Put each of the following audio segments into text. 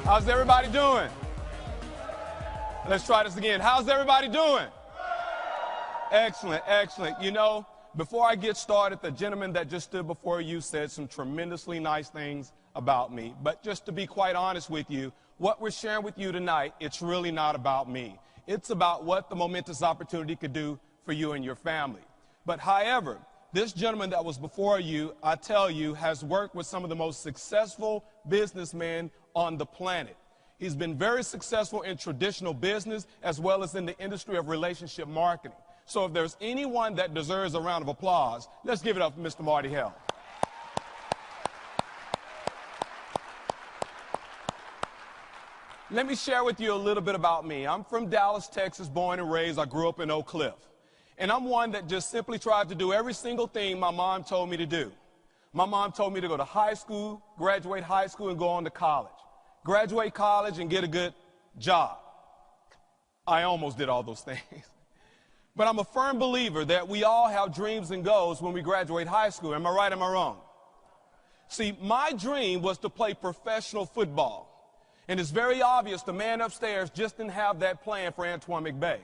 How's everybody doing? Let's try this again. How's everybody doing? Excellent, excellent. You know, before I get started, the gentleman that just stood before you said some tremendously nice things about me. But just to be quite honest with you, what we're sharing with you tonight, it's really not about me. It's about what the Momentis opportunity could do for you and your family. But however, this gentleman that was before you, I tell you, has worked with some of the most successful businessmen on the planet. He's been very successful in traditional business as well as in the industry of relationship marketing. So if there's anyone that deserves a round of applause, let's give it up for Mr. Marty Hell. Let me share with you a little bit about me. I'm from Dallas, Texas, born and raised. I grew up in Oak Cliff. And I'm one that just simply tried to do every single thing my mom told me to do. My mom told me to go to high school, graduate high school, and go on to college. Graduate college and get a good job. I almost did all those things. But I'm a firm believer that we all have dreams and goals when we graduate high school. Am I right or am I wrong? See, my dream was to play professional football. And it's very obvious the man upstairs just didn't have that plan for Antoine McBay.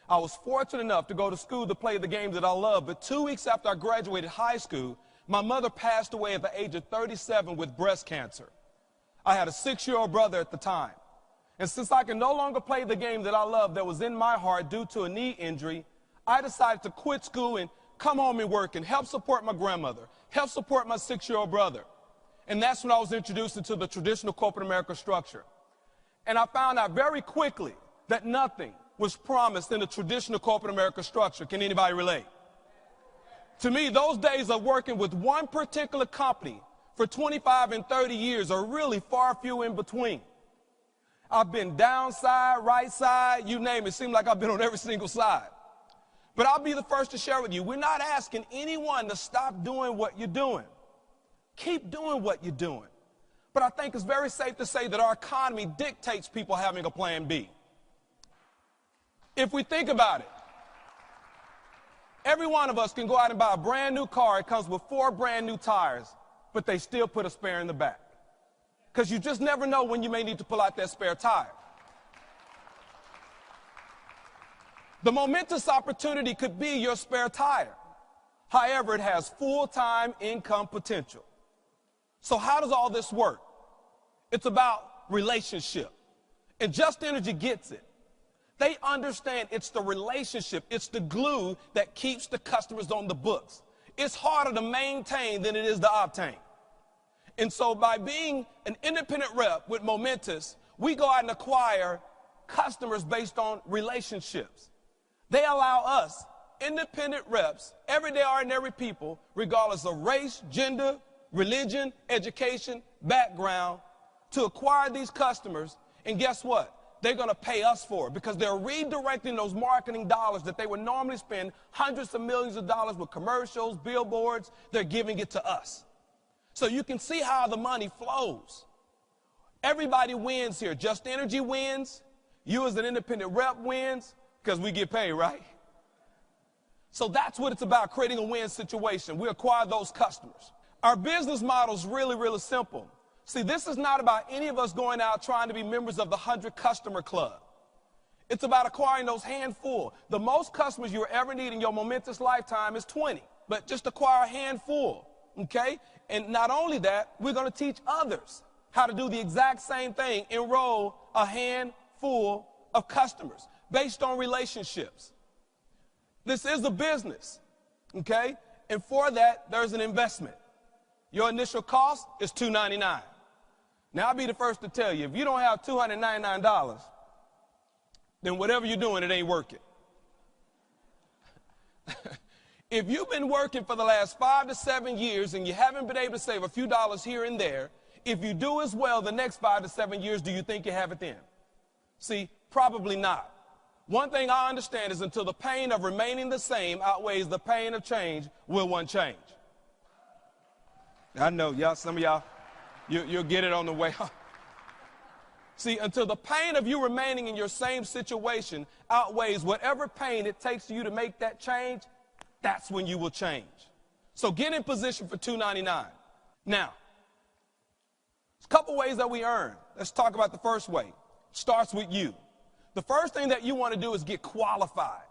I was fortunate enough to go to school to play the game that I love, but 2 weeks after I graduated high school, my mother passed away at the age of 37 with breast cancer. I had a 6-year-old brother at the time. And since I could no longer play the game that I love that was in my heart due to a knee injury, I decided to quit school and come home and work and help support my grandmother, help support my 6-year-old brother. And that's when I was introduced into the traditional corporate America structure. And I found out very quickly that nothing was promised in the traditional corporate America structure. Can anybody relate? To me, those days of working with one particular company for 25 and 30 years are really far few in between. I've been downside, right side, you name it. It seems like I've been on every single side. But I'll be the first to share with you, we're not asking anyone to stop doing what you're doing. Keep doing what you're doing. But I think it's very safe to say that our economy dictates people having a plan B. If we think about it, every one of us can go out and buy a brand new car. It comes with 4 brand new tires, but they still put a spare in the back. Because you just never know when you may need to pull out that spare tire. The Momentis opportunity could be your spare tire. However, it has full-time income potential. So how does all this work? It's about relationship. And Just Energy gets it. They understand it's the relationship, it's the glue that keeps the customers on the books. It's harder to maintain than it is to obtain. And so by being an independent rep with Momentis, we go out and acquire customers based on relationships. They allow us, independent reps, everyday ordinary people, regardless of race, gender, religion, education, background, to acquire these customers. And guess what? They're going to pay us for it because they're redirecting those marketing dollars that they would normally spend hundreds of millions of dollars with commercials, billboards. They're giving it to us. So you can see how the money flows. Everybody wins here. Just Energy wins. You as an independent rep wins because we get paid, right? So that's what it's about, creating a win situation. We acquire those customers. Our business model is really, really simple. See, this is not about any of us going out trying to be members of the 100 customer club. It's about acquiring those handful. The most customers you will ever need in your Momentis lifetime is 20, but just acquire a handful, okay? And not only that, we're going to teach others how to do the exact same thing, enroll a handful of customers based on relationships. This is a business, okay? And for that, there's an investment. Your initial cost is $299. Now, I'll be the first to tell you, if you don't have $299, then whatever you're doing, it ain't working. If you've been working for the last 5 to 7 years and you haven't been able to save a few dollars here and there, if you do as well the next 5 to 7 years, do you think you have it then? See, probably not. One thing I understand is until the pain of remaining the same outweighs the pain of change, will one change? I know, y'all, some of y'all, you'll get it on the way. See, until the pain of you remaining in your same situation outweighs whatever pain it takes for you to make that change, that's when you will change. So get in position for $299. Now, Couple ways that we earn. Let's talk about the first way. Starts with you. The first thing that you want to do is get qualified.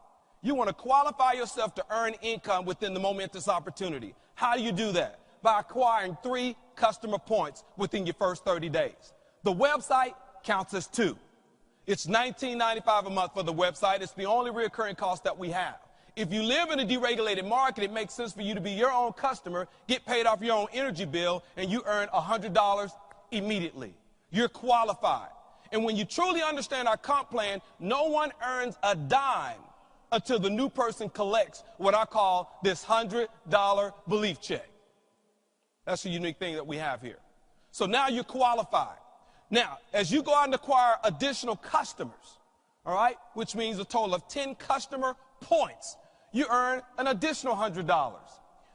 You want to qualify yourself to earn income within the Momentis opportunity. How do you do that? By acquiring 3 customer points within your first 30 days. The website counts as 2. It's $19.95 a month for the website. It's the only recurring cost that we have. If you live in a deregulated market, it makes sense for you to be your own customer, get paid off your own energy bill, and you earn $100 immediately. You're qualified. And when you truly understand our comp plan, no one earns a dime until the new person collects what I call this $100 belief check. That's a unique thing that we have here. So now you're qualified. Now, as you go out and acquire additional customers, all right, which means a total of 10 customer points, you earn an additional $100.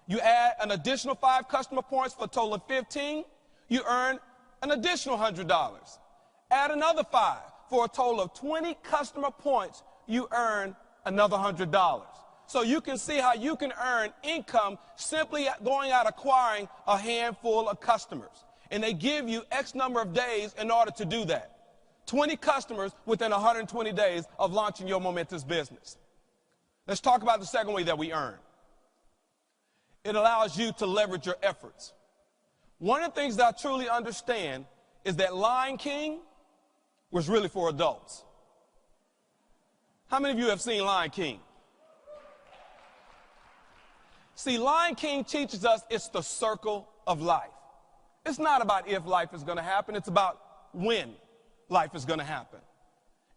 You add an additional 5 customer points for a total of 15, you earn an additional $100. Add another 5 for a total of 20 customer points, you earn another $100. So you can see how you can earn income simply going out acquiring a handful of customers. And they give you X number of days in order to do that. 20 customers within 120 days of launching your Momentis business. Let's talk about the second way that we earn. It allows you to leverage your efforts. One of the things that I truly understand is that Lion King was really for adults. How many of you have seen Lion King? See, Lion King teaches us it's the circle of life. It's not about if life is going to happen. It's about when life is going to happen.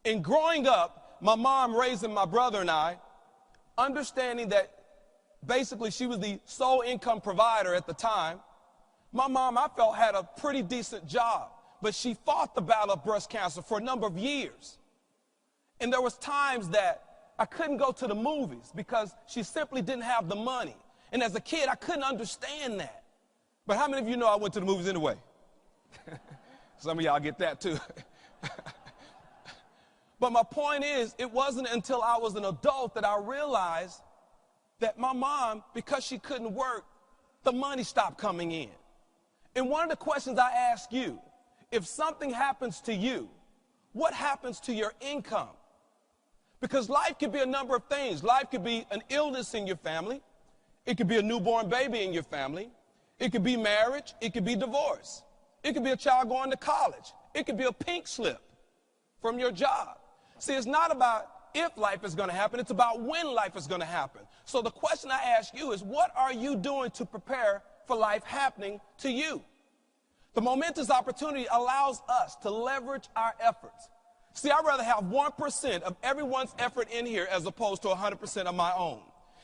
In growing up, my mom raising my brother and I, understanding that basically she was the sole income provider at the time, my mom, I felt, had a pretty decent job, but she fought the battle of breast cancer for a number of years. And there was times that I couldn't go to the movies because she simply didn't have the money. And as a kid, I couldn't understand that. But how many of you know I went to the movies anyway? Some of y'all get that too. But my point is, it wasn't until I was an adult that I realized that my mom, because she couldn't work, the money stopped coming in. And one of the questions I ask you, if something happens to you, what happens to your income? Because life could be a number of things. Life could be an illness in your family. It could be a newborn baby in your family. It could be marriage. It could be divorce. It could be a child going to college. It could be a pink slip from your job. See, it's not about if life is going to happen. It's about when life is going to happen. So the question I ask you is, what are you doing to prepare for life happening to you? The Momentis opportunity allows us to leverage our efforts. See, I'd rather have 1% of everyone's effort in here as opposed to 100% of my own.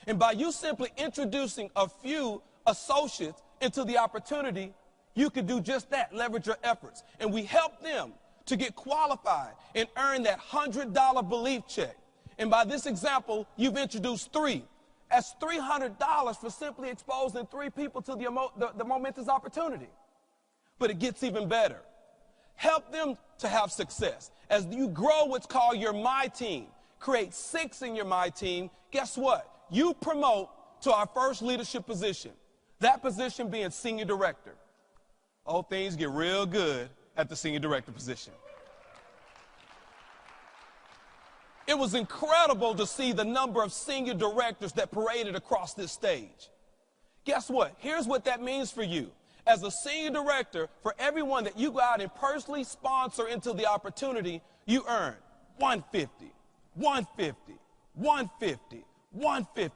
And by you simply introducing a few associates into the opportunity, you can do just that, leverage your efforts. And we help them to get qualified and earn that $100 belief check. And by this example, you've introduced 3. That's $300 for simply exposing 3 people to the Momentis opportunity. But it gets even better. Help them to have success. As you grow what's called your My Team, create 6 in your My Team, guess what? You promote to our first leadership position, that position being senior director. Oh, things get real good at the senior director position. It was incredible to see the number of senior directors that paraded across this stage. Guess what? Here's what that means for you. As a senior director, for everyone that you go out and personally sponsor into the opportunity, you earn $150, $150, $150, $150.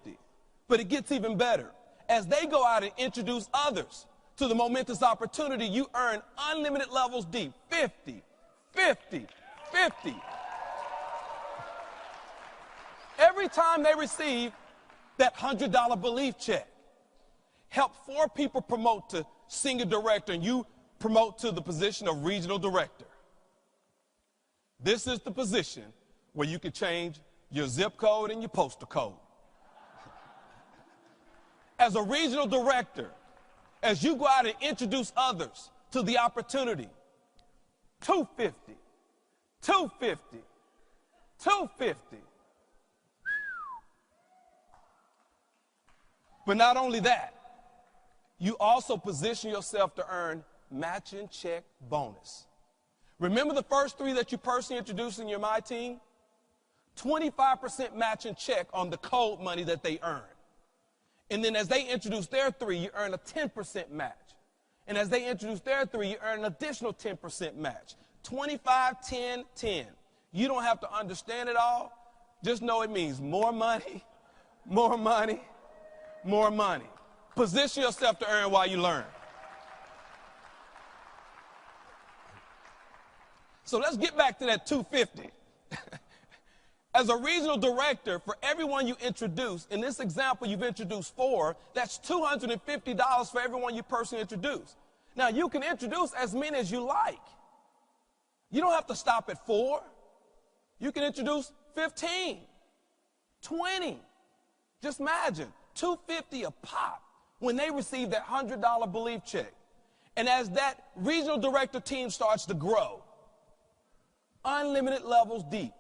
But it gets even better. As they go out and introduce others to the Momentis opportunity, you earn unlimited levels deep, 50, 50, 50. Every time they receive that $100 belief check, help 4 people promote to senior director, and you promote to the position of regional director. This is the position where you can change your zip code and your postal code. As a regional director, as you go out and introduce others to the opportunity, 250, 250, 250. But not only that, you also position yourself to earn matching check bonus. Remember the first 3 that you personally introduced in your My Team? 25% matching check on the code money that they earn. And then as they introduce their 3, you earn a 10% match. And as they introduce their 3, you earn an additional 10% match. 25, 10, 10. You don't have to understand it all. Just know it means more money, more money, more money. Position yourself to earn while you learn. So let's get back to that 250. As a regional director, for everyone you introduce, in this example you've introduced 4, that's $250 for everyone you personally introduce. Now you can introduce as many as you like. You don't have to stop at 4. You can introduce 15, 20. Just imagine, $250 a pop when they receive that $100 belief check. And as that regional director team starts to grow, unlimited levels deep,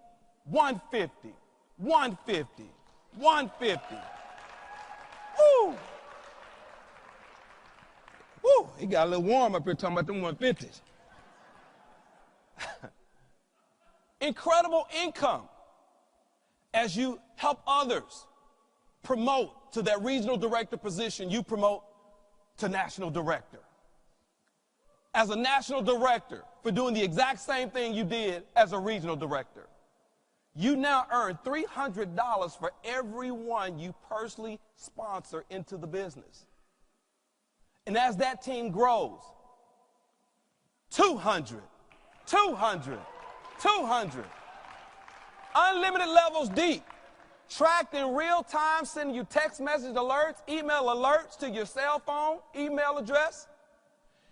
150, 150, 150. Woo! Woo! He got a little warm up here talking about them 150s. Incredible income as you help others promote to that regional director position, you promote to national director. As a national director, for doing the exact same thing you did as a regional director, you now earn $300 for everyone you personally sponsor into the business. And as that team grows, 200, 200, 200, unlimited levels deep, tracked in real time, sending you text message alerts, email alerts to your cell phone, email address.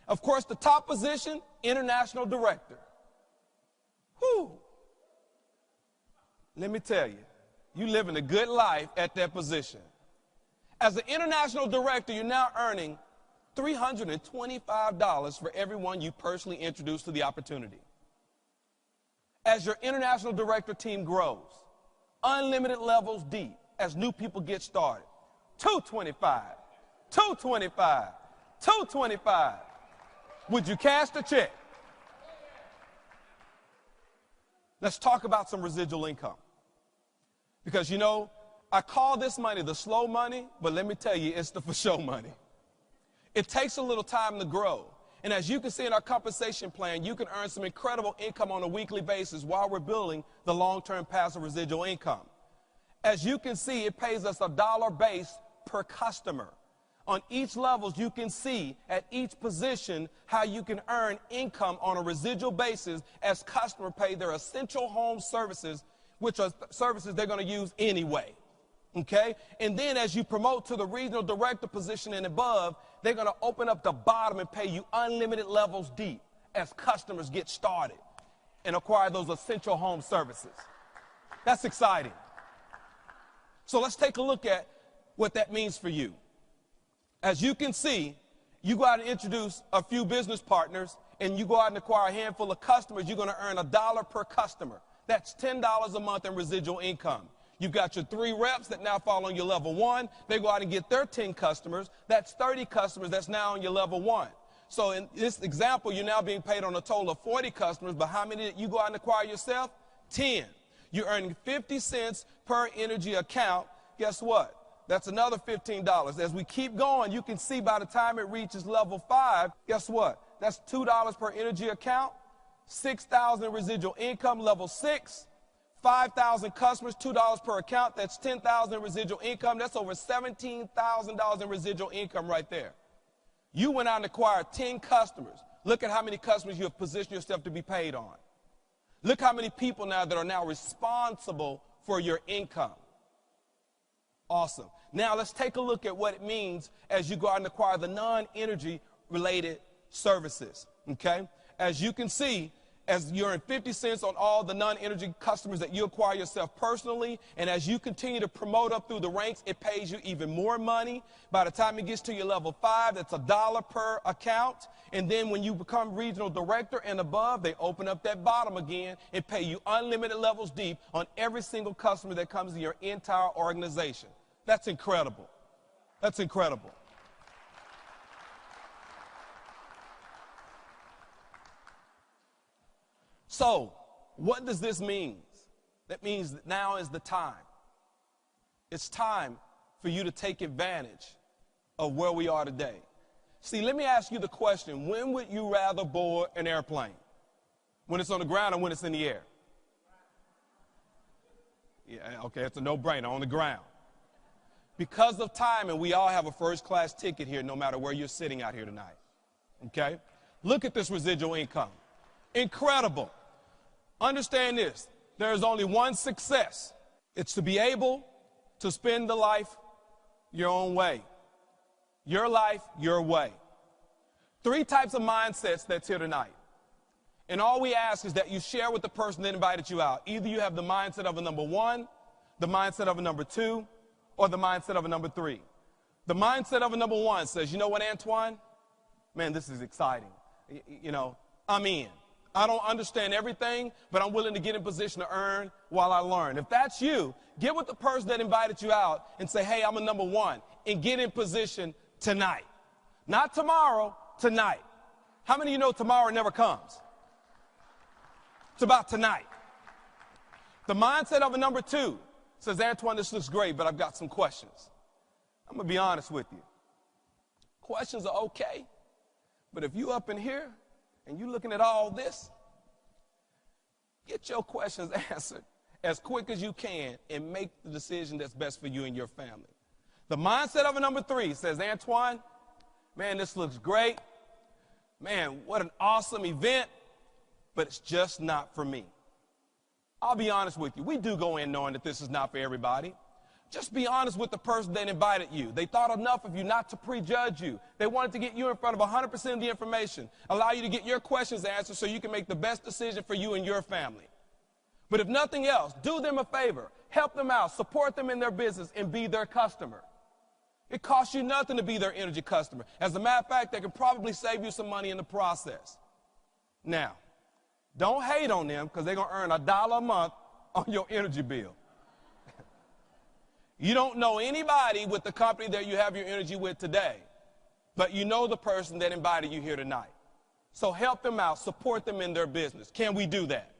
Of course, the top position, international director. Whew. Let me tell you, you're living a good life at that position. As an international director, you're now earning $325 for everyone you personally introduce to the opportunity. As your international director team grows, unlimited levels deep as new people get started, $225, $225, $225. Would you cash the check? Let's talk about some residual income. Because, you know, I call this money the slow money, but let me tell you, it's the for show money. It takes a little time to grow. And as you can see in our compensation plan, you can earn some incredible income on a weekly basis while we're building the long-term passive residual income. As you can see, it pays us $1 base per customer. On each level, you can see at each position how you can earn income on a residual basis as customers pay their essential home services, which are services they're going to use anyway. Okay? And then as you promote to the regional director position and above, they're going to open up the bottom and pay you unlimited levels deep as customers get started and acquire those essential home services. That's exciting. So let's take a look at what that means for you. As you can see, you go out and introduce a few business partners, and you go out and acquire a handful of customers, you're going to earn $1 per customer. That's $10 a month in residual income. You've got your 3 reps that now fall on your level 1. They go out and get their 10 customers. That's 30 customers that's now on your level 1. So in this example, you're now being paid on a total of 40 customers, but how many did you go out and acquire yourself? 10. You're earning 50 cents per energy account. Guess what? That's another $15. As we keep going, you can see by the time it reaches level 5, guess what? That's $2 per energy account, $6,000 residual income, level 6, 5,000 customers, $2 per account, that's $10,000 residual income. That's over $17,000 in residual income right there. You went out and acquired 10 customers. Look at how many customers you have positioned yourself to be paid on. Look how many people now that are now responsible for your income. Awesome. Now let's take a look at what it means as you go out and acquire the non-energy related services, okay? As you can see, as you earn 50 cents on all the non-energy customers that you acquire yourself personally, and as you continue to promote up through the ranks, it pays you even more money. By the time it gets to your level 5, that's $1 per account. And then when you become regional director and above, they open up that bottom again and pay you unlimited levels deep on every single customer that comes to your entire organization. That's incredible. That's incredible. So, what does this mean? That means that now is the time. It's time for you to take advantage of where we are today. See, let me ask you the question, when would you rather board an airplane? When it's on the ground or when it's in the air? Yeah, okay, it's a no-brainer, on the ground. Because of time, and we all have a first-class ticket here no matter where you're sitting out here tonight. Okay? Look at this residual income. Incredible. Understand this. There is only one success. It's to be able to spend the life your own way. Your life, your way. 3 types of mindsets that's here tonight. And all we ask is that you share with the person that invited you out. Either you have the mindset of a number 1, the mindset of a number 2, or the mindset of a number 3. The mindset of a number 1 says, you know what, Antoine? Man, this is exciting. You know, I'm in. I don't understand everything, but I'm willing to get in position to earn while I learn. If that's you, get with the person that invited you out and say, hey, I'm a number 1, and get in position tonight. Not tomorrow, tonight. How many of you know tomorrow never comes? It's about tonight. The mindset of a number 2 says, Antoine, this looks great, but I've got some questions. I'm going to be honest with you. Questions are okay, but if you up in here and you looking at all this, get your questions answered as quick as you can and make the decision that's best for you and your family. The mindset of a number 3 says, Antoine, man, this looks great. Man, what an awesome event, but it's just not for me. I'll be honest with you. We do go in knowing that this is not for everybody. Just be honest with the person that invited you. They thought enough of you not to prejudge you. They wanted to get you in front of 100% of the information, allow you to get your questions answered so you can make the best decision for you and your family. But if nothing else, do them a favor. Help them out. Support them in their business and be their customer. It costs you nothing to be their energy customer. As a matter of fact, they can probably save you some money in the process. Now, don't hate on them because they're going to earn $1 a month on your energy bill. You don't know anybody with the company that you have your energy with today, but you know the person that invited you here tonight. So help them out, support them in their business. Can we do that?